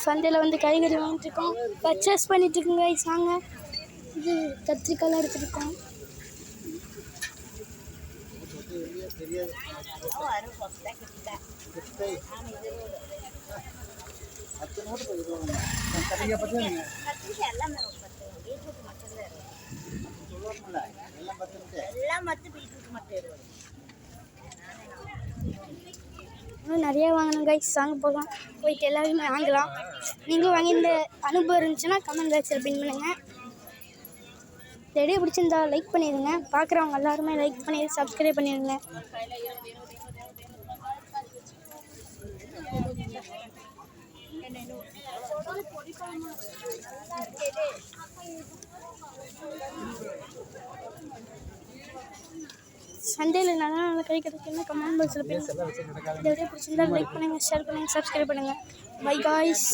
சந்தையில் வந்து காய்கறி வாங்கிட்டுருக்கோம், பர்ச்சேஸ் பண்ணிட்டுருக்கோங்க கைஸ். நாங்கள் இது கத்திரிக்காய்லாம் எடுத்துருக்கோம். இன்னும் நிறையா வாங்கணும் கைஸ். வாங்க போகலாம், போயிட்டு எல்லாருமே வாங்கலாம். நீங்களும் வாங்கி இந்த அனுபவம் இருந்துச்சுன்னா கமெண்ட் பாக்ஸில் பின் பண்ணுங்கள். இந்த வீடியோ பிடிச்சிருந்தா லைக் பண்ணிடுங்க. பார்க்குறவங்க எல்லாருமே லைக் பண்ணி சப்ஸ்கிரைப் பண்ணிடுங்க. சந்தையில் நல்லா நல்லா கை கிடைக்குன்னா கமெண்ட் பாக்ஸில் பின். இந்த வீடியோ பிடிச்சிருந்தா லைக் பண்ணுங்கள், ஷேர் பண்ணுங்கள், சப்ஸ்கிரைப் பண்ணுங்கள். By guys.